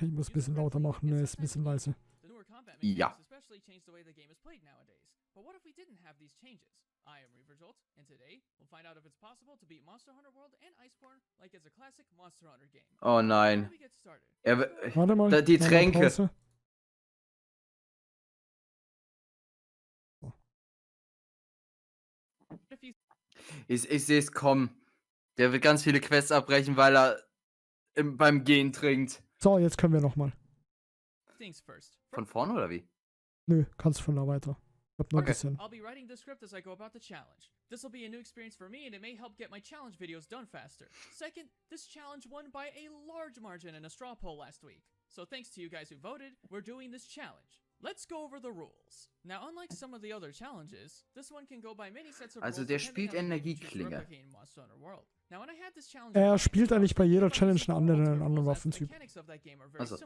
Okay, ich muss ein bisschen lauter machen, er ist ein bisschen leise. Ja. Oh nein. Warte mal. Die Tränke. Pause. Ich sehe es kommen. Der wird ganz viele Quests abbrechen, weil er beim Gehen trinkt. So, jetzt können wir nochmal. Von vorne oder wie? Nö, kannst von da weiter. Ich hab nur ein bisschen. I'll be writing the script as I go about the challenge. This will be a new experience for me and it may help get my challenge videos done faster. Second, this challenge won by a large margin in a straw poll last week. So thanks to you guys who voted, we're doing this challenge. Let's go over the rules. Now, unlike some of the other challenges, this one can go by many sets of rules. Also der spielt Energieklinge. Er spielt eigentlich bei jeder Challenge einen anderen Waffentyp. Also.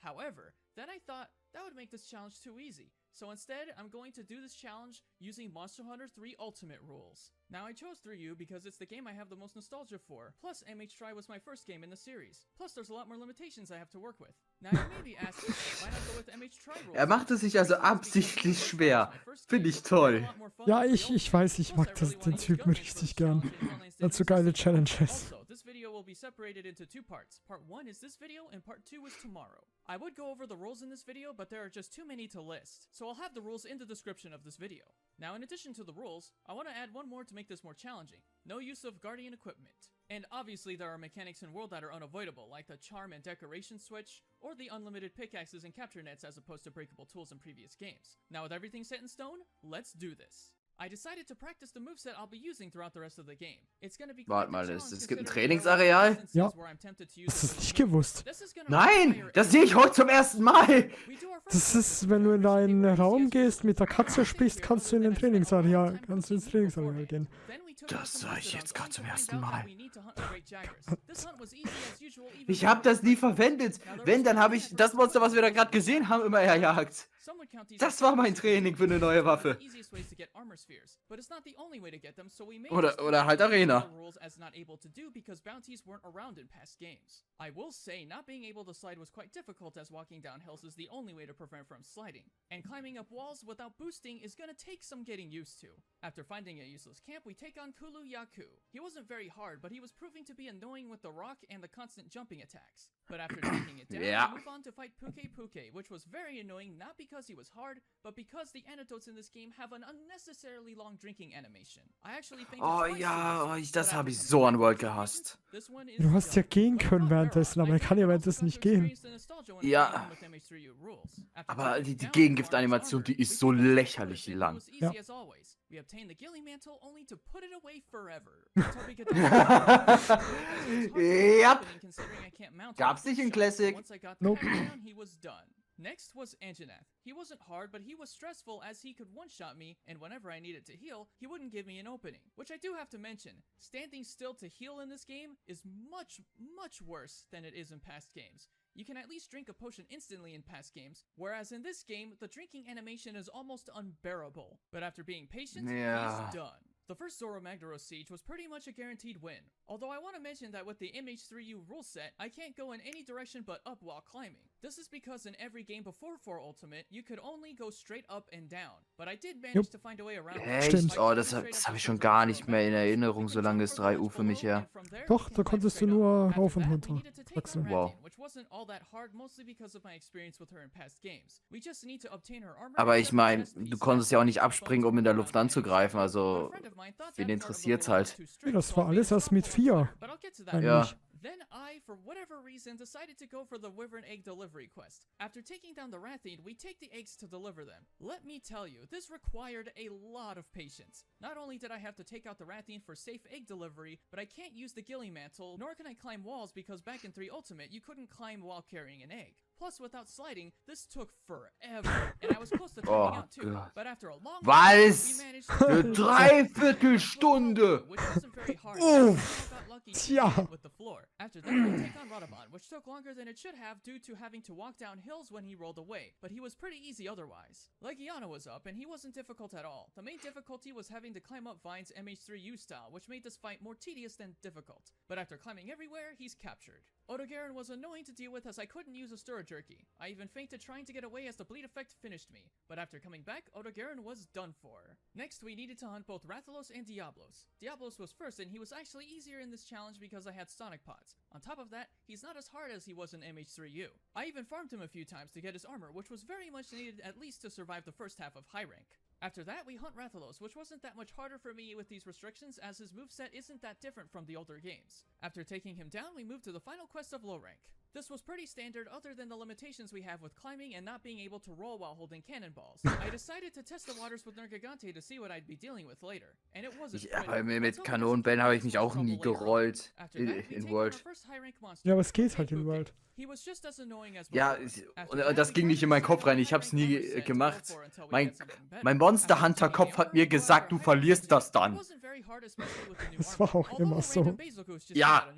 However, then I thought that would make this challenge too easy. So instead, I'm going to do this challenge using Monster Hunter 3 Ultimate rules. Now I chose 3U because it's the game I have the most nostalgia for. Plus, MH3 was my first game in the series. Plus, there's a lot more limitations I have to work with. Now you may be asking, why not go with MH3 rules? Er macht es sich also absichtlich schwer. Finde ich toll. Ja, ich weiß, ich mag den Typen richtig gern. Er hat so geile Challenges. This video will be separated into two parts. Part 1 is this video and part 2 is tomorrow. I would go over the rules in this video, but there are just too many to list. So I'll have the rules in the description of this video. Now, in addition to the rules, I want to add one more to make this more challenging. No use of guardian equipment. And obviously there are mechanics in World that are unavoidable, like the charm and decoration switch, or the unlimited pickaxes and capture nets as opposed to breakable tools in previous games. Now with everything set in stone, let's do this. I decided to practice the moveset I'll be using throughout the rest of the game. It's gonna be Warte mal, es gibt ein Trainingsareal? Ja. Hast du das nicht gewusst? Nein, das sehe ich heute zum ersten Mal. Das ist, wenn du in einen Raum gehst, mit der Katze sprichst, kannst du ins Trainingsareal gehen. Das sah ich jetzt gerade zum ersten Mal. Ich habe das nie verwendet. Wenn, dann habe ich das Monster, was wir da gerade gesehen haben, immer erjagt. Das war mein Training für eine neue Waffe. Oder halt Arena. I will say, not being able to slide was quite difficult as walking down hills is the only way to prevent from sliding. And climbing up walls without boosting is gonna take some getting used to. After finding a useless camp, we take on Kulu Yaku. He wasn't very hard, but he was proving to be annoying with the rock and the constant jumping attacks. But after taking it down, we move on to fight Puke Puke, which was very annoying not because he was hard, but because the antidotes in this game have an unnecessarily long drinking animation. I actually think Oh ja, das habe ich so an World gehasst. Du hast ja gehen können währenddessen, aber er kann ja währenddessen nicht gehen. Ja. Aber die Gegengift-Animation, die ist so lächerlich lang. Ja. We obtain the Gilly Mantle only to put it away forever. Ja. Gab's nicht in Classic? Nope. He was done. Next was Anjanath. He wasn't hard, but he was stressful as he could one-shot me, and whenever I needed to heal, he wouldn't give me an opening. Which I do have to mention, standing still to heal in this game is much, much worse than it is in past games. You can at least drink a potion instantly in past games, whereas in this game, the drinking animation is almost unbearable. But after being patient, he's done. The first Zoro Magdaros siege was pretty much a guaranteed win. Although I want to mention that with the MH3U rule set, I can't go in any direction but up while climbing. This is because in every game before 4 Ultimate, you could only go straight up and down. But I did manage to find a way around. Echt? Oh, das hab ich schon gar nicht mehr in Erinnerung, so lange ist 3U für mich her. Doch, da konntest du nur rauf und runter wechseln. Wow. Aber ich meine, du konntest ja auch nicht abspringen, um in der Luft anzugreifen, also wen interessiert's halt. Ja, das war alles erst mit 4. Ja. Then I, for whatever reason, decided to go for the Wyvern Egg Delivery quest. After taking down the Rathian, we take the eggs to deliver them. Let me tell you, this required a lot of patience. Not only did I have to take out the Rathian for safe egg delivery, but I can't use the Gilly Mantle, nor can I climb walls because back in 3 Ultimate, you couldn't climb while carrying an egg. Plus, without sliding, this took forever, and I was close to timing out too. But after a long Was? Eine Dreiviertelstunde! Tja. floor. After that, we take on Radabon, which took longer than it should have due to having to walk down hills when he rolled away, but he was pretty easy otherwise. Legiana was up, and he wasn't difficult at all. The main difficulty was having to climb up Vine's MH3U style, which made this fight more tedious than difficult. But after climbing everywhere, he's captured. Odogaron was annoying to deal with as I couldn't use a Stir Jerky. I even fainted trying to get away as the bleed effect finished me, but after coming back, Odogaron was done for. Next, we needed to hunt both Rathalos and Diablos. Diablos was first, and he was actually easier in this challenge because I had Sonic Pods. On top of that, he's not as hard as he was in MH3U. I even farmed him a few times to get his armor, which was very much needed at least to survive the first half of high rank. After that, we hunt Rathalos, which wasn't that much harder for me with these restrictions as his moveset isn't that different from the older games. After taking him down, we moved to the final quest of low rank. This was pretty standard other than the limitations we have with climbing and not being able to roll while holding cannonballs. I decided to test the waters with Nergigante to see what I'd be dealing with later, and it wasn't Ja, bei mir mit Kanonenbällen habe ich mich auch nie gerollt in World. Ja, aber es geht halt in World. Ja, und das ging nicht in meinen Kopf rein, ich hab's nie gemacht. Mein Monster Hunter Kopf hat mir gesagt, du verlierst das dann. Das war auch immer so. Ja.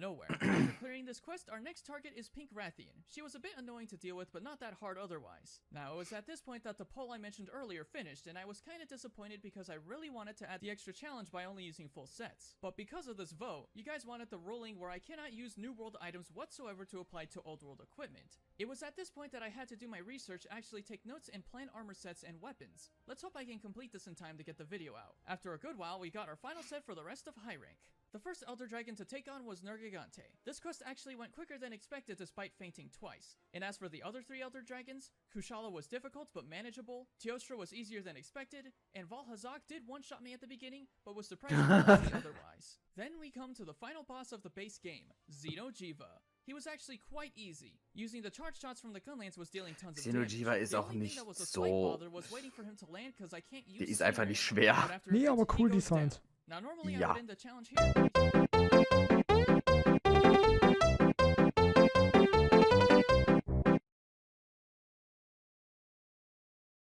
Rathian. She was a bit annoying to deal with, but not that hard otherwise. Now, it was at this point that the poll I mentioned earlier finished, and I was kinda disappointed because I really wanted to add the extra challenge by only using full sets. But because of this vote, you guys wanted the ruling where I cannot use New World items whatsoever to apply to Old World equipment. It was at this point that I had to do my research, actually take notes, and plan armor sets and weapons. Let's hope I can complete this in time to get the video out. After a good while, we got our final set for the rest of high rank. The first Elder Dragon to take on was Nergigante. This quest actually went quicker than expected despite fainting twice. And as for the other 3 Elder Dragons, Kushala was difficult but manageable, Teostra was easier than expected, and Valhazak did one-shot me at the beginning, but was surprisingly easy otherwise. Then we come to the final boss of the base game, Xeno'jiva. He was actually quite easy. Using the charge shots from the gunlance was dealing tons of damage. Xeno'jiva ist auch nicht so... Der ist einfach nicht schwer. Nee, aber cool designt. Now normally I would end the challenge here.